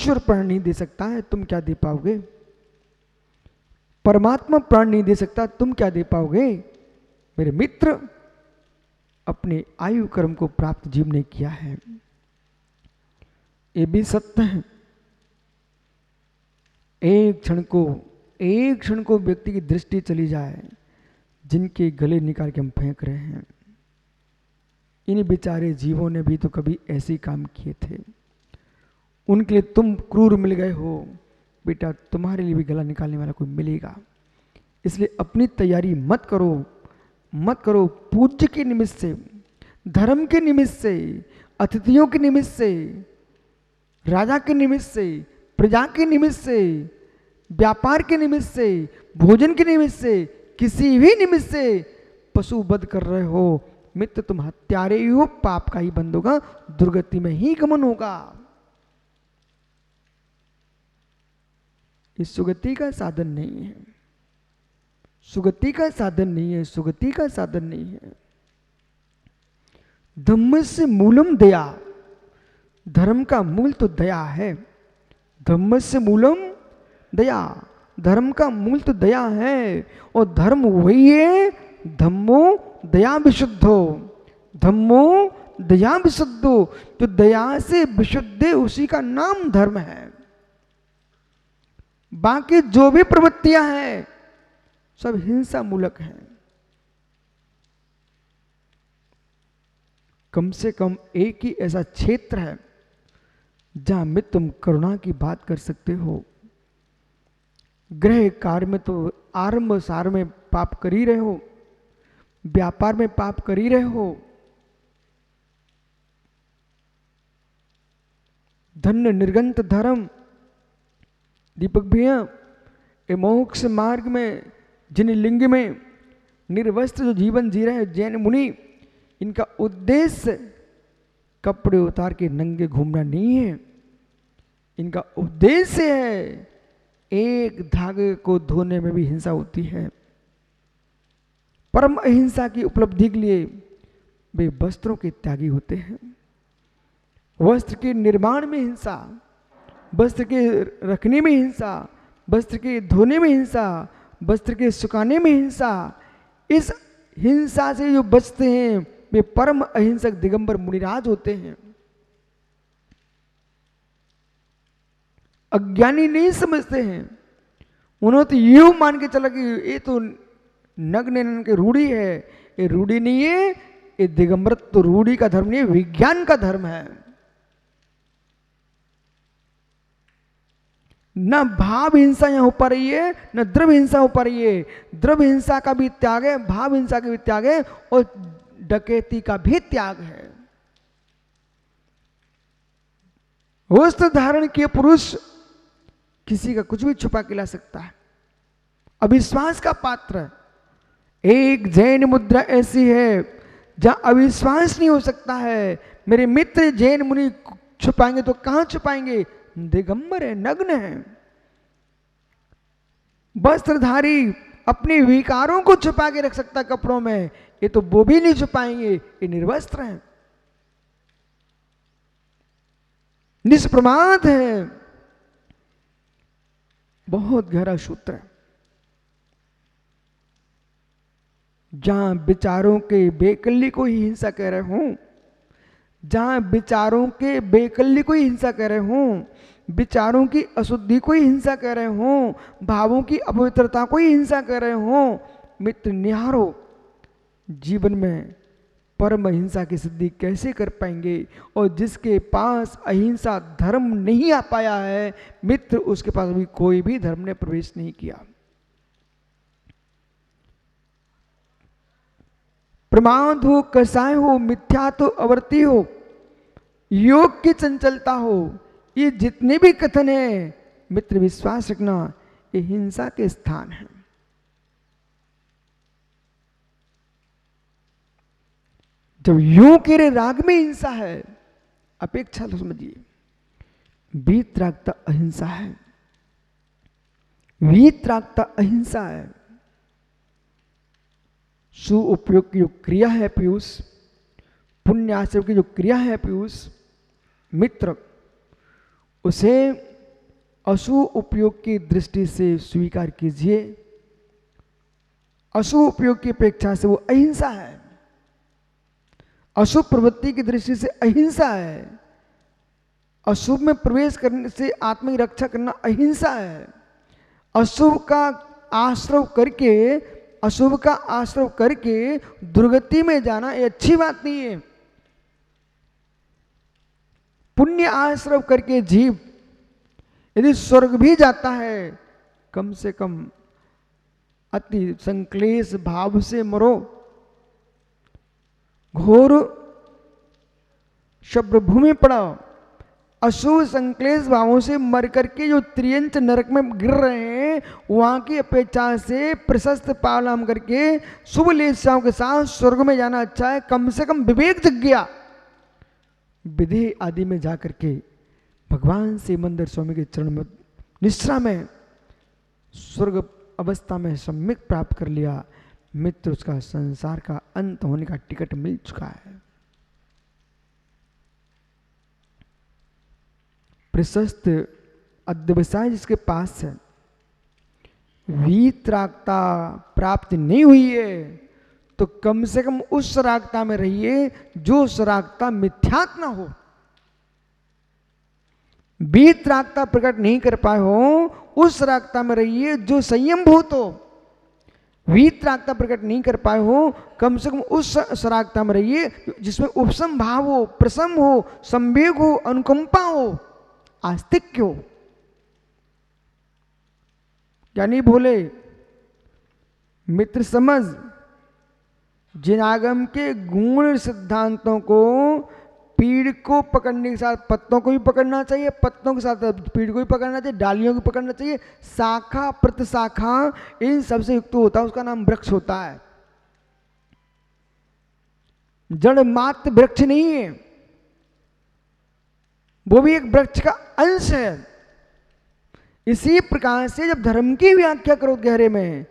ईश्वर प्राण नहीं दे सकता है, तुम क्या दे पाओगे? परमात्मा प्राण नहीं दे सकता, तुम क्या दे पाओगे? मेरे मित्र, अपने आयु कर्म को प्राप्त जीव ने किया है, ये भी सत्य है। एक क्षण को व्यक्ति की दृष्टि चली जाए, जिनके गले निकाल के हम फेंक रहे हैं, इन बेचारे जीवों ने भी तो कभी ऐसे काम किए थे। उनके लिए तुम क्रूर मिल गए हो बेटा, तुम्हारे लिए भी गला निकालने वाला कोई मिलेगा। इसलिए अपनी तैयारी मत करो पूज्य के निमित्त से, धर्म के निमित्त से, अतिथियों के निमित्त से, राजा के निमित्त से, प्रजा के निमित्त से, व्यापार के निमित्त से, भोजन के निमित्त से, किसी भी निमित्त से पशु वध कर रहे हो मित्र, तुम हत्यारे ही हो, पाप का ही बंद होगा, दुर्गति में ही गमन होगा। इस सुगति का साधन नहीं है, सुगति का साधन नहीं है, सुगति का साधन नहीं है। धम्मस्य मूलम दया, धर्म का मूल तो दया है। धम्मस्य मूलम दया, धर्म का मूल तो दया है। और धर्म वही है, धम्मो दया विशुद्धो, धम्मो दया विशुद्धो, जो दया से विशुद्ध है उसी का नाम धर्म है। बाकी जो भी प्रवृत्तियां हैं सब हिंसा मूलक हैं। कम से कम एक ही ऐसा क्षेत्र है जहां में तुम करुणा की बात कर सकते हो। गृह कार्य में तो आरंभ सार में पाप कर ही रहे हो, व्यापार में पाप कर ही रहे हो। धन्य निर्गंत धर्म, दीपक भैया, ये मोक्ष मार्ग में जिन लिंग में निर्वस्त्र जो जीवन जी रहे हैं जैन मुनि, इनका उद्देश्य कपड़े उतार के नंगे घूमना नहीं है। इनका उद्देश्य है, एक धागे को धोने में भी हिंसा होती है। परम अहिंसा की उपलब्धि के लिए वे वस्त्रों के त्यागी होते हैं। वस्त्र के निर्माण में हिंसा, वस्त्र के रखने में हिंसा, वस्त्र के धोने में हिंसा, वस्त्र के सुखाने में हिंसा, इस हिंसा से जो बचते हैं वे परम अहिंसक दिगंबर मुनिराज होते हैं। अज्ञानी नहीं समझते हैं, उन्होंने तो यूं मान के चला कि ये तो नग्न के रूढ़ी है। ये रूढ़ी नहीं है, ये दिगंबर तो रूढ़ी का धर्म नहीं है, विज्ञान का धर्म है। न भाव हिंसा यहां हो पा रही है, न द्रव्य हिंसा हो पा रही है। द्रव्य हिंसा का भी त्याग है, भाव हिंसा का भी त्याग है, और डकैती का भी त्याग है। वस्त्र धारण किए पुरुष किसी का कुछ भी छुपा के ला सकता है। अविश्वास का पात्र, एक जैन मुद्रा ऐसी है जहां अविश्वास नहीं हो सकता है। मेरे मित्र जैन मुनि छुपाएंगे तो कहां छुपाएंगे? दिगंबर है, नग्न है। वस्त्रधारी अपने विकारों को छुपा के रख सकता कपड़ों में, ये तो वो भी नहीं छुपाएंगे, ये निर्वस्त्र हैं, निष्प्रमाद है। बहुत गहरा सूत्र है। जहां विचारों के बेकल्ली को ही हिंसा कह रहे हूं, जहां विचारों के बेकल्ली को ही हिंसा कह रहे हूं, विचारों की अशुद्धि को ही हिंसा कह रहे हूं, भावों की अपवित्रता को ही हिंसा कह रहे हूं, मित्र निहारो, जीवन में परम अहिंसा की सिद्धि कैसे कर पाएंगे? और जिसके पास अहिंसा धर्म नहीं आ पाया है मित्र, उसके पास अभी कोई भी धर्म ने प्रवेश नहीं किया। प्रमाद हो, कसाय हो, मिथ्या तो अवर्ती हो, योग की चंचलता हो, ये जितने भी कथन है मित्र विश्वास रखना, ये हिंसा के स्थान है। जब यूं कह रहे राग में हिंसा है, अपेक्षा तो समझिए, वीतरागता अहिंसा है, वीतरागता अहिंसा है। सु उपयोग की जो क्रिया है पीयूष, पुण्याश्रम की जो क्रिया है पीयूष, मित्र, उसे अशुभ उपयोग की दृष्टि से स्वीकार कीजिए, अशुभ उपयोग की अपेक्षा से वो अहिंसा है। अशुभ प्रवृत्ति की दृष्टि से अहिंसा है। अशुभ में प्रवेश करने से आत्मा की रक्षा करना अहिंसा है। अशुभ का आश्रय करके, अशुभ का आश्रय करके दुर्गति में जाना ये अच्छी बात नहीं है। पुण्य आश्रय करके जीव यदि स्वर्ग भी जाता है, कम से कम अति संक्लेश भाव से मरो। घोर शब्द भूमि पड़ा, अशुभ संक्लेश भावों से मर करके जो त्रियंच नरक में गिर रहे हैं, वहां की अपेक्षा से प्रशस्त पालम करके शुभ लेशाओं के साथ स्वर्ग में जाना अच्छा है। कम से कम विवेक जग गया। विधि आदि में जाकर के भगवान सिमंदर स्वामी के चरण में निष्ठा में स्वर्ग अवस्था में सम्यक प्राप्त कर लिया, मित्र उसका संसार का अंत होने का टिकट मिल चुका है। प्रशस्त अध्यवसाय जिसके पास है, वीतरागता प्राप्ति नहीं हुई है, तो कम से कम उस सरागता में रहिए जो सरागता मिथ्यात्म ना हो। वीतरागता प्रकट नहीं कर पाए हो, उस सरागता में रहिए जो संयम भूत हो। वीतरागता प्रकट नहीं कर पाए हो, कम से कम उस सरागता में रहिए जिसमें उपशम भाव हो, प्रसम हो, संवेग हो, अनुकंपा हो, आस्तिक्य हो। ज्ञानी बोले मित्र समझ, जिनागम के गुण सिद्धांतों को पीड़ को पकड़ने के साथ पत्तों को भी पकड़ना चाहिए, पत्तों के साथ पीड़ को भी पकड़ना चाहिए, डालियों को पकड़ना चाहिए, शाखा प्रतिशाखा इन सबसे युक्त होता है, उसका नाम वृक्ष होता है। जड़ मात्र वृक्ष नहीं है, वो भी एक वृक्ष का अंश है। इसी प्रकार से जब धर्म की व्याख्या करो गहरे में,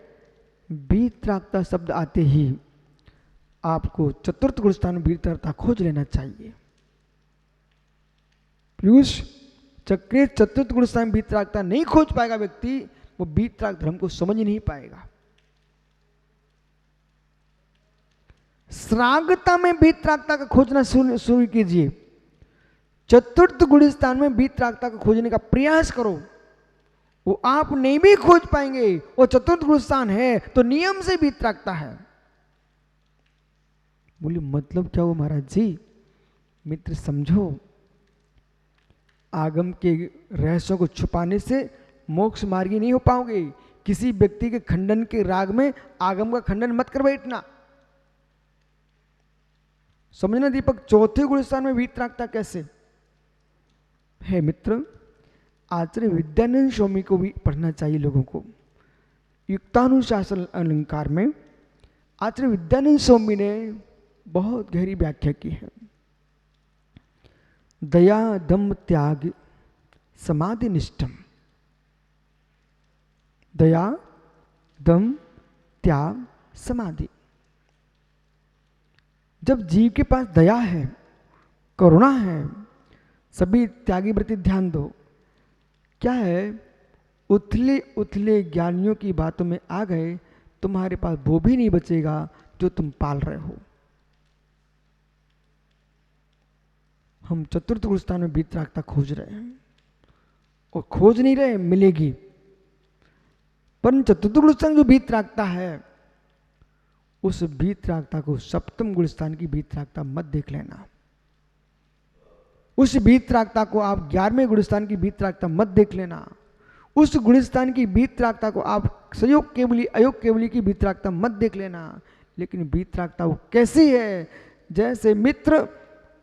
वीतरागता शब्द आते ही आपको चतुर्थ गुण स्थान वीतरागता खोज लेना चाहिए। पीयूष चक्रे चतुर्थ गुण स्थान वीतरागता नहीं खोज पाएगा व्यक्ति, वो वीतराग धर्म को समझ नहीं पाएगा। श्रागता में वीतरागता का खोजना शुरू कीजिए। चतुर्थ गुण स्थान में वीतरागता को खोजने का प्रयास करो, वो आप नहीं भी खोज पाएंगे। वो चतुर्थ गुण स्थान है तो नियम से वीतरागता है। बोले मतलब क्या हो महाराज जी? मित्र समझो, आगम के रहस्यों को छुपाने से मोक्ष मार्गी नहीं हो पाओगे। किसी व्यक्ति के खंडन के राग में आगम का खंडन मत कर बैठना। समझना दीपक, चौथे गुण स्थान में वीतरागता कैसे है? मित्र आचार्य विद्यानंद स्वामी को भी पढ़ना चाहिए लोगों को। युक्तानुशासन अलंकार में आचार्य विद्यानंद स्वामी ने बहुत गहरी व्याख्या की है। दया दम त्याग समाधि निष्ठम, दया दम त्याग समाधि। जब जीव के पास दया है, करुणा है, सभी त्यागी प्रति ध्यान दो। क्या है, उथले उथले ज्ञानियों की बातों में आ गए, तुम्हारे पास वो भी नहीं बचेगा जो तुम पाल रहे हो। हम चतुर्थ गुण स्थान में वीतरागता खोज रहे हैं और खोज नहीं रहे, मिलेगी। पर चतुर्थ गुण स्थान जो वीतरागता है, उस वीतरागता को सप्तम गुण स्थान की वीतरागता मत देख लेना। उस वीतरागता को आप 11वें गुण स्थान की वीतरागता मत देख लेना। उस गुण स्थान की वीतरागता को आप संयोग केवली अयोग केवली की वीतरागता मत देख लेना। लेकिन वीतरागता वो कैसी है? जैसे मित्र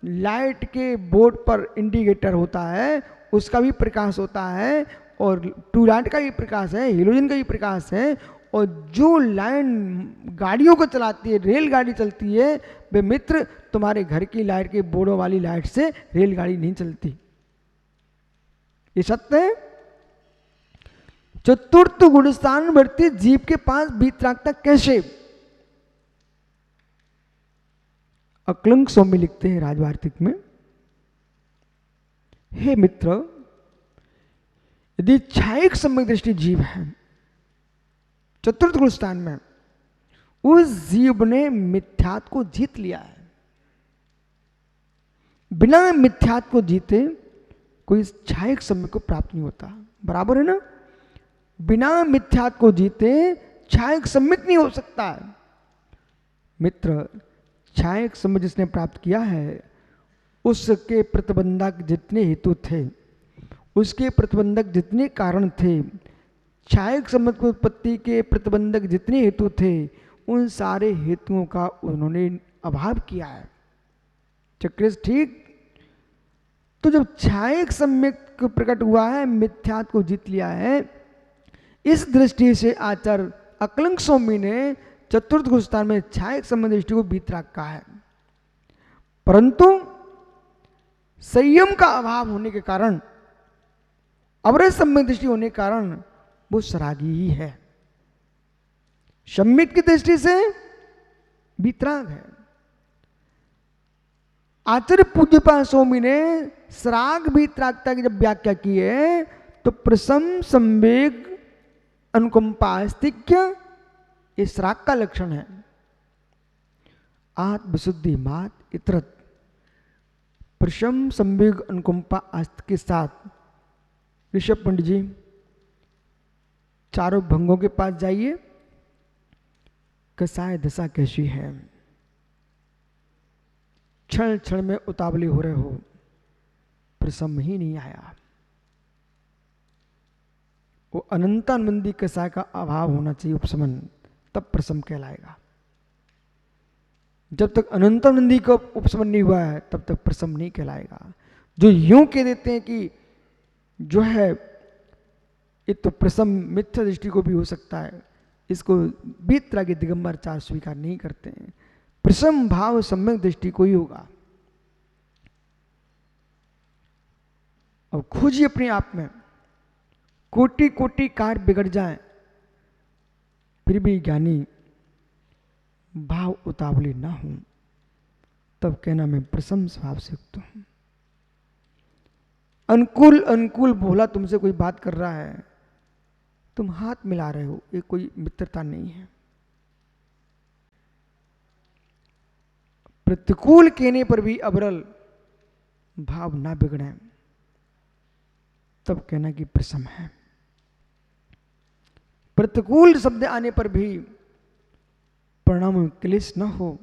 लाइट के बोर्ड पर इंडिकेटर होता है, उसका भी प्रकाश होता है, और ट्यूबलाइट का भी प्रकाश है, हेलोजन का भी प्रकाश है। और जो लाइन गाड़ियों को चलाती है, रेलगाड़ी चलती है, वे मित्र तुम्हारे घर की लाइट के बोर्डों वाली लाइट से रेलगाड़ी नहीं चलती। ये सत्य है। चतुर्थ गुण स्थान वर्ती जीव के पास वीतरागता कैसे? अक्लंक स्वामी लिखते हैं राजवार्तिक में, हे मित्र, यदि छायिक सम्यक दृष्टि जीव है चतुर्थ गुण स्थान में, उस जीव ने मिथ्यात्व को जीत लिया है। बिना मिथ्यात्व को जीते कोई छायिक सम्यक को प्राप्त नहीं होता। बराबर है ना? बिना मिथ्यात्व को जीते छायिक सम्यक नहीं हो सकता है। मित्र, छायिक सम्यक जिसने प्राप्त किया है उसके प्रतिबंधक जितने हेतु थे, उसके प्रतिबंधक जितने कारण थे, छायिक सम्यक उत्पत्ति के प्रतिबंधक जितने हेतु थे, उन सारे हेतुओं का उन्होंने अभाव किया है। चक्रेश ठीक? तो जब छायिक सम्यक प्रकट हुआ है, मिथ्यात्व को जीत लिया है, इस दृष्टि से आचार्य अकलंक स्वामी ने चतुर्थ गुण स्थान में छायिक सम्यक दृष्टि को बीत रखा है। परंतु संयम का अभाव होने के कारण, अवरज सम्यक दृष्टि होने के कारण वो सरागी ही है। सम्यक की दृष्टि से वितराग है। आचार्य पूज्यपाद स्वामी ने सराग वितरागता की जब व्याख्या की है तो प्रसम संवेग अनुकंपास्तिक्य ये सराग का लक्षण है। आत्म विशुद्धि मात इतरत प्रशम संवेग अनुकंपा आस्तिक के साथ ऋषभ पंडित जी चारों भंगों के पास जाइए। कसाय दशा कैसी है? क्षण क्षण में उतावले हो रहे हो, प्रसम ही नहीं आया। वो अनंतानंदी कसाय का अभाव होना चाहिए उपशमन, तब प्रसम कहलाएगा। जब तक अनंतानंदी का उपशमन नहीं हुआ है तब तक प्रसम नहीं कहलाएगा। जो यूं कह देते हैं कि जो है ये तो प्रसम मिथ्या दृष्टि को भी हो सकता है, इसको वितरागी दिगंबर चार स्वीकार नहीं करते हैं। प्रसम भाव सम्यक दृष्टि को ही होगा। अब खोजिए अपने आप में, कोटि कोटि कार्य बिगड़ जाए फिर भी ज्ञानी भाव उतावली ना हो, तब कहना मैं प्रसम स्वभाव से युक्त हूं। अनुकूल अनुकूल भोला तुमसे कोई बात कर रहा है, तुम हाथ मिला रहे हो, ये कोई मित्रता नहीं है। प्रतिकूल कहने पर भी अबरल भाव ना बिगड़े, तब कहना कि प्रसम है। प्रतिकूल शब्द आने पर भी परिणाम में क्लेश न हो,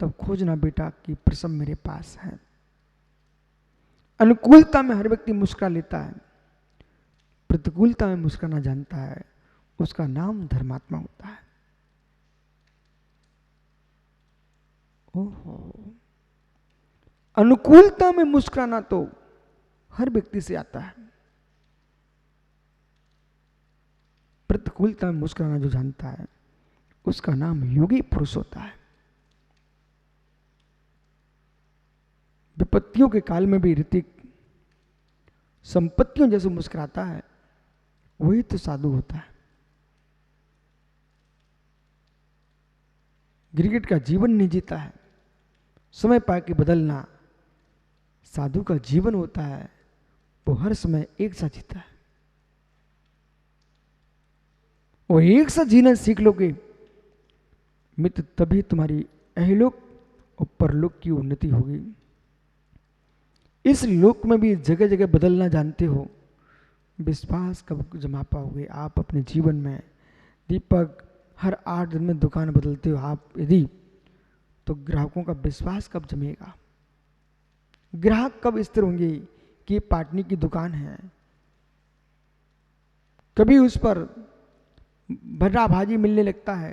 तब खोजना बेटा कि प्रसम मेरे पास है। अनुकूलता में हर व्यक्ति मुस्कुरा लेता है, प्रतिकूलता में मुस्कुराना जानता है, उसका नाम धर्मात्मा होता है। ओहो, अनुकूलता में मुस्कुराना तो हर व्यक्ति से आता है, प्रतिकूलता में मुस्कुराना जो जानता है उसका नाम योगी पुरुष होता है। विपत्तियों के काल में भी ऋतिक संपत्तियों जैसे मुस्कुराता है, वही तो साधु होता है। गिरगिट का जीवन नहीं जीता है, समय पा के बदलना साधु का जीवन होता है, वो हर समय एक साथ जीता है। वो एक साथ जीना सीख लोगे मित्र, तभी तुम्हारी अहलोक और परलोक की उन्नति होगी। इस लोक में भी जगह जगह बदलना जानते हो, विश्वास कब जमा पाओगे आप अपने जीवन में? दीपक हर 8 दिन में दुकान बदलते हो आप यदि, तो ग्राहकों का विश्वास कब जमेगा? ग्राहक कब स्थिर होंगे कि ये पाटनी की दुकान है? कभी उस पर भर्रा भाजी मिलने लगता है,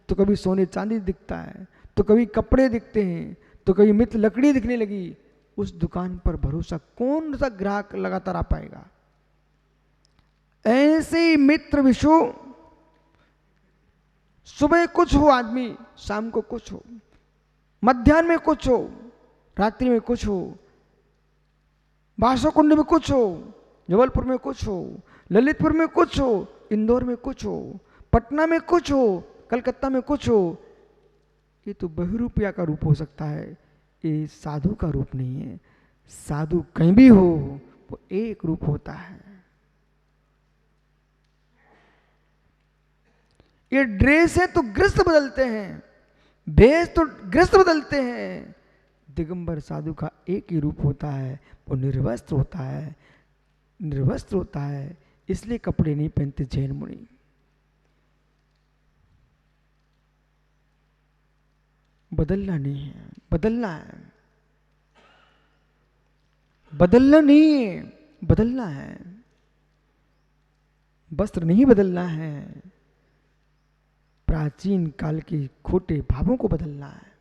तो कभी सोने चांदी दिखता है, तो कभी कपड़े दिखते हैं, तो कभी मित्र लकड़ी दिखने लगी। उस दुकान पर भरोसा कौन सा ग्राहक लगातार आ पाएगा? ऐसे ही मित्र विशो, सुबह कुछ हो आदमी, शाम को कुछ हो, मध्याह्न में कुछ हो, रात्रि में कुछ हो, बासोकुंड में कुछ हो, जबलपुर में कुछ हो, ललितपुर में कुछ हो, इंदौर में कुछ हो, पटना में कुछ हो, कलकत्ता में कुछ हो। ये तो बहुरूपिया का रूप हो सकता है, ये साधु का रूप नहीं है। साधु कहीं भी हो वो एक रूप होता है। ये ड्रेस है तो ग्रस्त बदलते हैं, भेष तो ग्रस्त बदलते हैं। दिगंबर साधु का एक ही रूप होता है, वो निर्वस्त्र होता है, निर्वस्त्र होता है, इसलिए कपड़े नहीं पहनते जैन मुनि। बदलना नहीं है, बदलना है, बदलना नहीं है, बदलना है। वस्त्र नहीं बदलना है, प्राचीन काल के खोटे भावों को बदलना है।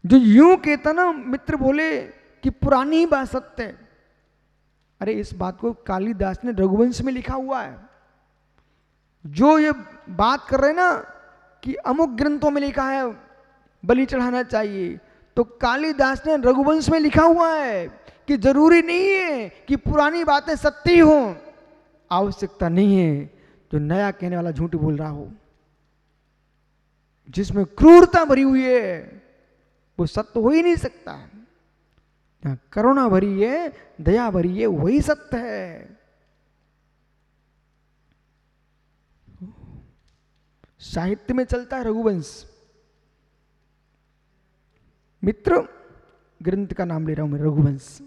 जो यूं कहता ना, मित्र बोले कि पुरानी बात सत्य है। अरे इस बात को कालिदास ने रघुवंश में लिखा हुआ है। जो ये बात कर रहे ना कि अमुक ग्रंथों में लिखा है बलि चढ़ाना चाहिए, तो कालिदास ने रघुवंश में लिखा हुआ है कि जरूरी नहीं है कि पुरानी बातें सत्य हो, आवश्यकता नहीं है जो नया कहने वाला झूठ बोल रहा हो, जिसमें क्रूरता भरी हुई है, वो सत्य हो ही नहीं सकता। जहां करुणा भरी है, दया भरी है, वही सत्य है। साहित्य में चलता है रघुवंश। मित्र, ग्रंथ का नाम ले रहा हूं मैं, रघुवंश।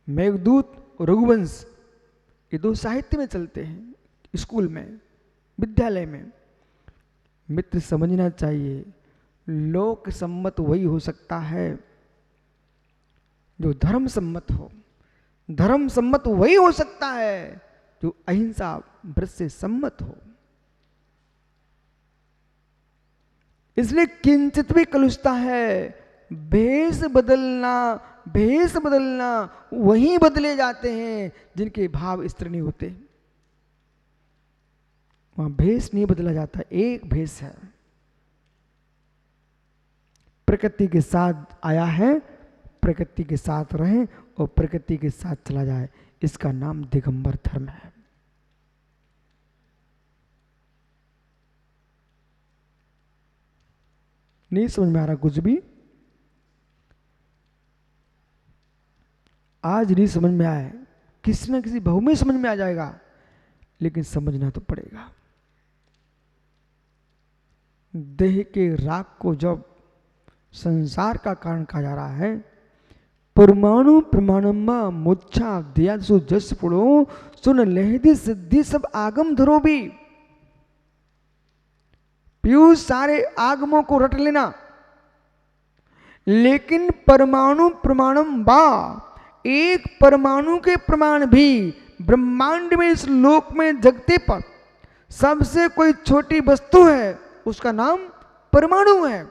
मेघदूत और रघुवंश, ये दो साहित्य में चलते हैं, स्कूल में, विद्यालय में। मित्र समझना चाहिए, लोक सम्मत वही हो सकता है जो धर्म सम्मत हो, धर्म सम्मत वही हो सकता है जो अहिंसा व्रत से सम्मत हो। इसलिए किंचित भी कलुषता है, भेष बदलना, भेष बदलना, वही बदले जाते हैं जिनके भाव स्थिर नहीं होते। वहां भेष नहीं बदला जाता, एक भेष है, प्रकृति के साथ आया है, प्रकृति के साथ रहे और प्रकृति के साथ चला जाए, इसका नाम दिगंबर धर्म है। नहीं समझ में आ रहा कुछ भी? आज नहीं समझ में आए, किसी न किसी भाव में समझ में आ जाएगा, लेकिन समझना तो पड़ेगा। देह के राग को जब संसार का कारण कहा जा रहा है, परमाणु प्रमाणम्मा मोच्छा दियासु जस पुड़ो सुन लहदी सिद्धि सब आगम धरो भी। पीयूष सारे आगमों को रट लेना, लेकिन परमाणु प्रमाणम बा, एक परमाणु के प्रमाण भी ब्रह्मांड में, इस लोक में जगते पर सबसे कोई छोटी वस्तु है, उसका नाम परमाणु है।